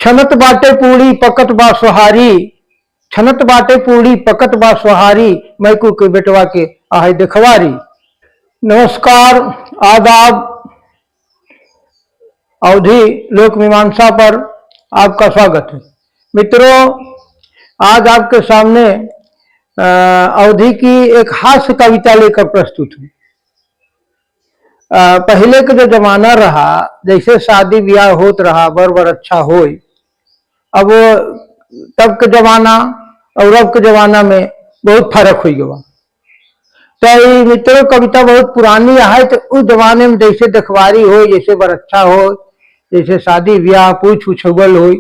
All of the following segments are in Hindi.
छनत बाटे पूड़ी पकत बा सोहारी, छनत बाटे पूड़ी पकत बा सोहारी, मैकू के बेटवा के आहे देखवारी। नमस्कार, आदाब। अवधि लोक मीमांसा पर आपका स्वागत है। मित्रों, आज आपके सामने अवधि की एक हास्य कविता लेकर प्रस्तुत हूँ। पहले का जो जमाना रहा, जैसे शादी ब्याह होत रहा, बर अच्छा हो, अब तब के जमाना और अब के जमाना में बहुत फर्क हो गया। तो मित्रों, कविता बहुत पुरानी है। तो उस जमाने में जैसे देखवारी हो, जैसे बरच्छा हो, जैसे शादी ब्याह पूछ उछगल हो,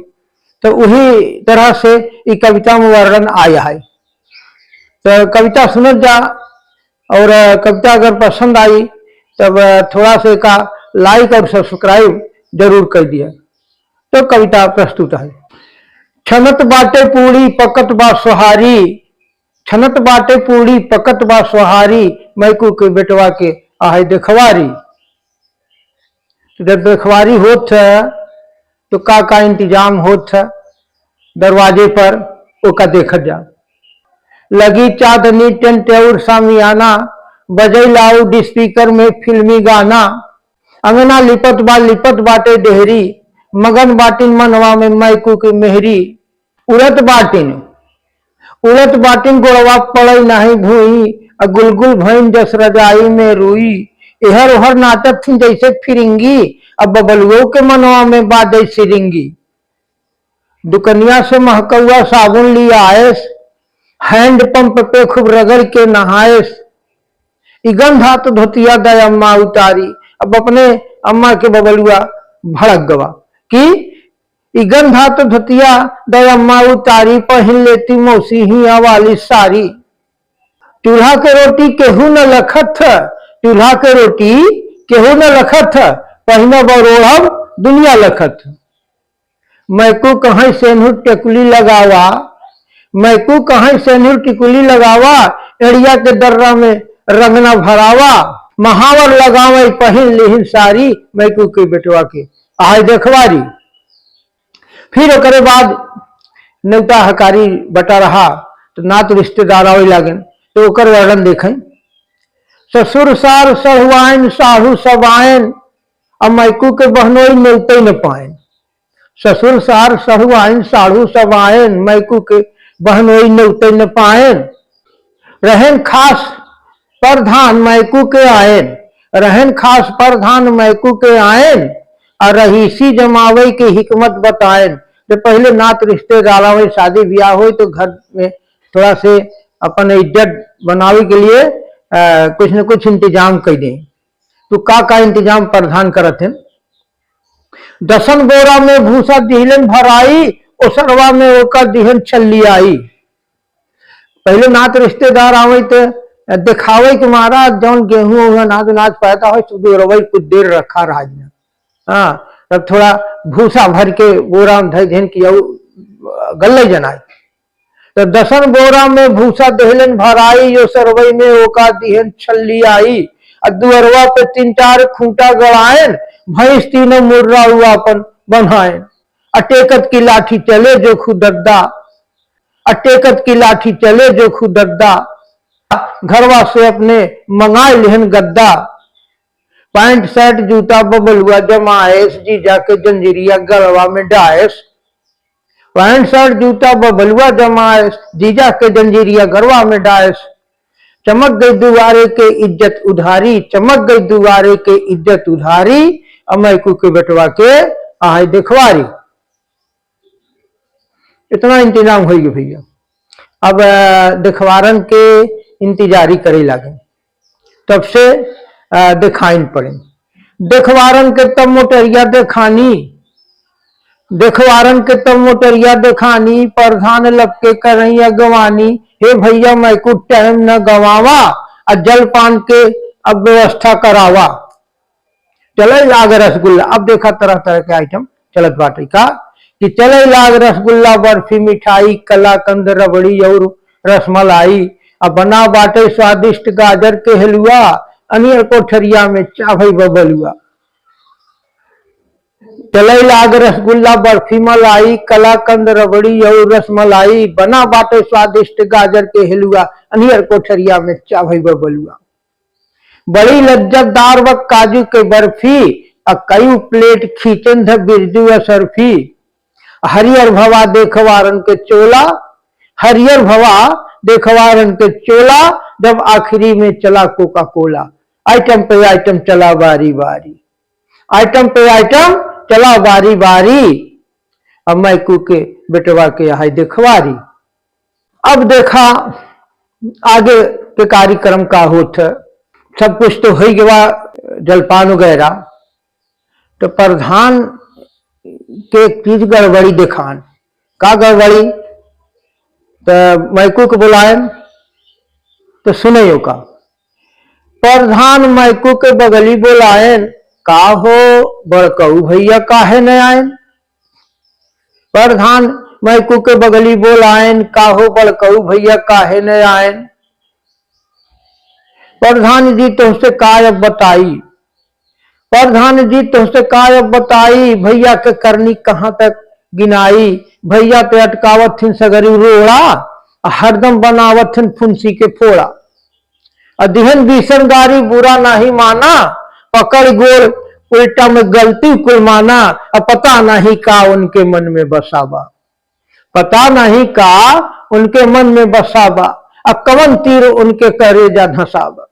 तो वही तरह से ये कविता में वर्णन आया है। तो कविता सुन जा, और कविता अगर पसंद आई तब थोड़ा से का लाइक और सब्सक्राइब जरूर कर दिया। तो कविता प्रस्तुत है। छनत बाटे पूड़ी पकत बा सोहारी, छनत बाटे पूड़ी पकत बा सोहारी, मैकू के बेटवा के आहे देखवारी। जब देखवारी होत है तो का इंतजाम होत है, दरवाजे पर ओका देखत जा। लगी चांदनी टेंट और सामियाना, बजै लाउड स्पीकर में फिल्मी गाना। अंगना लिपत बाटे डेहरी, मगन बाटिन मनवा में मैकू की मेहरी। उड़त बाटिन गोड़वा पड़ई नहीं भूई, गुलगुल भैन जस रजाई में रुई। एहर ओहर नाचत थी जैसे फिरिंगी, अब बबलुओं के मनवा में बाजै सिरिंगी। दुकनिया से महकौआ साबुन लिया आयस, हैंड पंप पे खूब रगड़ के नहायस। गंधा तो धोतिया दय अम्मा उतारी, अब अपने अम्मा के बबलुआ भड़क गवा कि गंधा तो धोतिया दय अम्मा उतारी, पहन लेती मौसी ही वाली सारी। चूल्हा के रोटी केहू न लखत, चूल्हा के रोटी केहू न लखत, पहिना बरोड़ब दुनिया लखत। मैकू कहीं सेनुर टेकुली लगावा, मैकू कहीं सेनुर टिकुली लगावा, एड़िया के दर्रा में रंगना भरावा। महावर लगावे पहन लेहिन सारी, मैकू के बेटवा के आहे देखवारी। फिर ओकरे बाद नेवता हकारी बटा रहा, तो नात रिश्तेदार आवे लागन। तो ओकर वर्णन देखें। ससुर सार सहुआइन साहू सब आयन, अब मैकू के बहनोई नेवते न पायन। ससुर सार सहुआइन साहू सब आयन, मैकू के बहनोई नेवते न पायन। रहन खास प्रधान मैकू के आयन, रहन खास प्रधान मैकू के आयन, और रहीसी जमावे की हिकमत बतायन। तो पहले नात रिश्तेदार आवे, शादी ब्याह हो तो घर में थोड़ा से अपन इज्जत बनावे के लिए कुछ न कुछ इंतजाम कर दें। तो का इंतजाम प्रधान करत हैं। दसन बोरा में भूसा दिहलन भराई, ओसरवा में ओकर दिहन छल्ली आई। पहले नात रिश्तेदार आवे तो दिखावे के मारा जौन गेहूं अनाज पैदा हो, सुदूरवई कुछ देर रखा राजना। हाँ, तब थोड़ा भूसा भर के बोरा में धर धन किया गल्ले जनाई। तो दसन बोरा में भूसा दहलन भराई, यो सरवई में ओका दिहन छल्ली आई। दुअरवा पे 3-4 खूंटा गड़ायन, भैंस तीनों मुर्रा हुआ अपन बनायन। अटेकत की लाठी चले जो खुदद्दा, अटेकत की लाठी चले जो खुदद्दा, घरवा से अपने मंगाए लेहन गद्दा। पैंट शर्ट जूता बबलुआ जमाएस, जीजा के जंजीरिया गलवा में डायस। पैंट शर्ट जूता बबलुआ जमाएस, जीजा के जंजीरिया गलवा में डायस। चमक गई दुआरे के इज्जत उधारी, चमक गई दुआरे के इज्जत उधारी, मैकू के बेटवा के आहे देखवारी। इतना इंतजाम हो गया भैया। अब देखवारन के इंतजारी करे लगे, तब से दिखाइन पड़े। देखवारन के तब मोटरिया देखानी, देखवारन के तब मोटरिया देखानी, प्रधान लपके करैया गवानी। हे भैया मैकू टाइम न गवावा, जल पान के अब व्यवस्था करावा। चले लाग रसगुल्ला, अब देखा तरह तरह के आइटम चलत बाटे का कि चले लाग रसगुल्ला, बर्फी, मिठाई, कलाकंद, रबड़ी और रसमलाई। अब बना बाटे स्वादिष्ट गाजर के हलुआ, अनियर कोठरिया में चावई बबलुआ। चलई लाग रसगुल्ला बर्फी मलाई कलाकंद रबड़ी और रसमलाई बना बाटे स्वादिष्ट गाजर के हलुआ अनियर कोठरिया में चावई बबलुआ। बड़ी लज्जतदार व काजू के बर्फी कई प्लेट खींचन ध बिरजू असरफी। हरियर भवा देखवारन के चोला, हरियर भवा देखवारन के चोला, जब आखिरी में चला कोका कोला। आइटम पे आइटम चला बारी बारी, आइटम पे आइटम चला बारी बारी। अब मैकू के बेटवा के यहाँ देखवारी। अब देखा आगे के कार्यक्रम का होत, सब कुछ तो हो गया जलपान वगैरह, तो प्रधान के चीज गड़बड़ी दिखान। का गड़बड़ी? तो मैकू को बुलाए तो सुने का। प्रधान मैकू के बगली बुलायन, का हो बड़कऊ भैया काहे न आयन? प्रधान मैकू के बगली बोलायन, का हो बड़कऊ भैया काहे न आयन? प्रधान जी तुमसे कायब बताई, प्रधान जी तुमसे कायब बताई, भैया के करनी कहां तक गिनाई। भैया पे अटकावत थिन सगरी रोड़ा, हरदम बनावत थिन फुंसी के फोड़ा। अध्ययन भीषण गारी बुरा नहीं माना, पकड़ गोल उल्टा में गलती कुल माना। अब पता नहीं का उनके मन में बसाबा, पता नहीं का उनके मन में बसाबा। अब कवन तीर उनके करेजा धसाबा,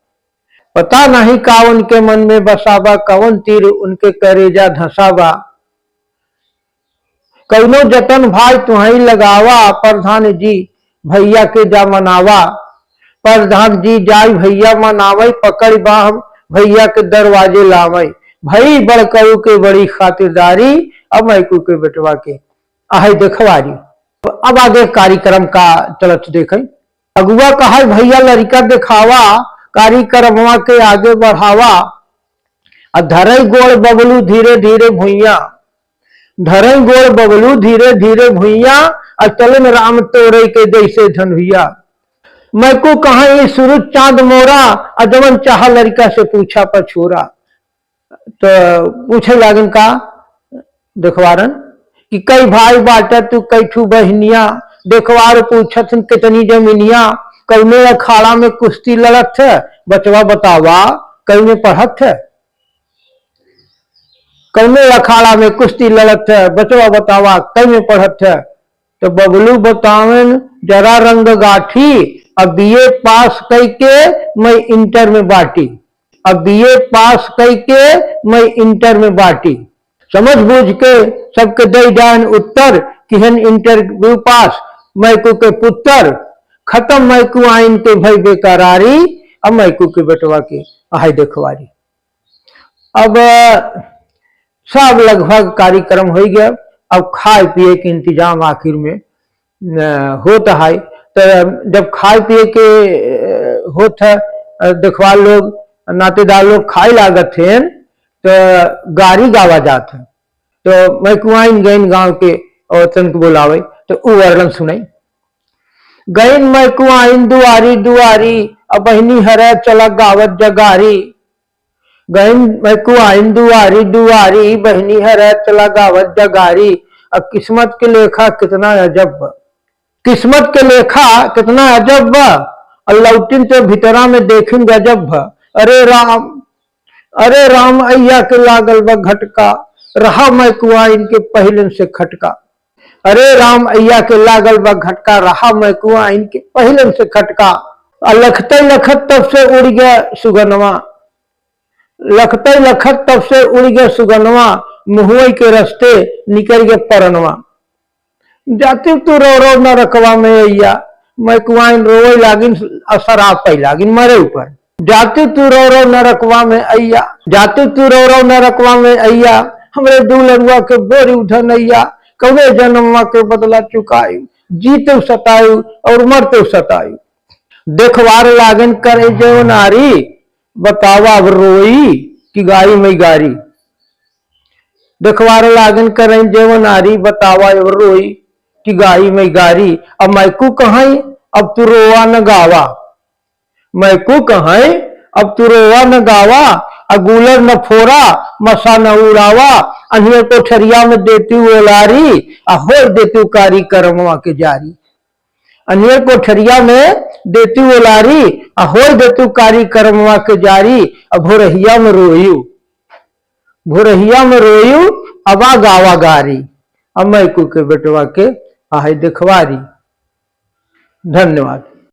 पता नहीं का उनके मन में बसाबा, कवन तीर उनके करेजा धसाबा। कौनो जतन भाई तुम्हारी लगावा, प्रधान जी भैया के जा मनावा। प्रधान जी जाई भैया मनावई, पकड़ बाह भैया के दरवाजे लावई। भई बड़कऊ के बड़ी खातिरदारी, अब मैकू के बेटवा के आहे देखवारी। अब आगे कार्यक्रम का चलत देखें। अगुआ कहा भैया लड़का दिखावा, कार्यक्रमवा के आगे बढ़ावा। धरई गोड़ बबलू धीरे धीरे भुइया, धरई गोड़ बबलू धीरे धीरे भुइया। चलन राम तोरे के जैसे धनुया। मैकू कहा ये सूरज चांद मोरा, अजमन चाह लड़का से पूछा पछोरा। तो पूछे लागन का देखवारन कि कई भाई बाटा तू कैठू बहनिया। देखवार पूछत कितनी जमीनिया, कौने अखाड़ा में कुश्ती लड़त है, बचवा बतावा कौने पढ़त है। कौने अखाड़ा में कुश्ती लड़त है, बचवा बतावा कौने पढ़त है। तो बबलू बतावन जरा रंग गाठी, अब बीए पास कई के मैं इंटर में बाटी। अब बीए पास कई के मैं इंटर में बाटी। समझ बूझ के सबके दई जान उत्तर, किहन इंटरव्यू पास मैकू के पुत्र। खत्म मैकू आइन के भई बेकरारी, अब मैकू के बेटवा के आए देखवारी। अब सब लगभग कार्यक्रम हो गया। अब खाए पिए के इंतजाम आखिर में होता है। तो जब खाए पिए के होता है, देखवा लोग नातेदार लोग खाए लागत थे, तो गाड़ी गावा जात है। तो मैं कुआइन गईन गांव के औरतन को बुलावे, तो उ वर्णन सुनाई। गईन मैं कुआइन दुआरी दुआरी, अब बहनी हरे चला गावत जगारी। गईन मैं कुआइन दुआरी दुआरी, बहनी हरे चला गावत जगारी। अब किस्मत के लेखा कितना अजब बा, किस्मत के लेखा कितना अजब बा। लौटिन से भीतरा में देखिन गजब बा। अरे राम, अरे राम अय्या के लागल बा घटका, रहा मैं कुआइन के पहले से खटका। अरे राम अय्या के लागल बा घटका, रहा मैं कुआइन के पहले से खटका। लखते लखत तब से उड़ गया सुगनवा, लखते लखत तब से उड़ गया सुगनवा। मुहुई के रास्ते निकल गया परनवा। जाति तू रो रो न रखवा में अय्या, मैं कुआइन रोए लागिन असरा पै लागिन मरे ऊपर। जाति तू रो रो न रखवा में अय्या, जाति तू रो रो न रखवा में अय्या। हमरे दुलरुआ के बोरी उधन अय्या, कौने जन्मवा के बदला चुकायु। जीते सतायु और मरते सतायु। देखवार लागन करे जो नारी, बतावा अब रोई कि गाई में गारी। देखवार लागन करे जो नारी, बतावा अब रोई कि गाई में गारी। अब मैकू कहाई अब तू रोवा न गावा, मैकू कहाई अब तू रोवा न गावा। अगूलर न फोरा मसा न उड़ावा, अनियर कोठरिया में देती ओलारी, अहोर देती कारी करमवा के जारी। अनियर कोठरिया में देती ओलारी, अहोर देती कारी करमवा के जारी। अब भोरहिया में रोयू, भोरहिया में रोयू, अबा गावा गारी, अब मैं के बेटवा के आहे देखवारी। धन्यवाद।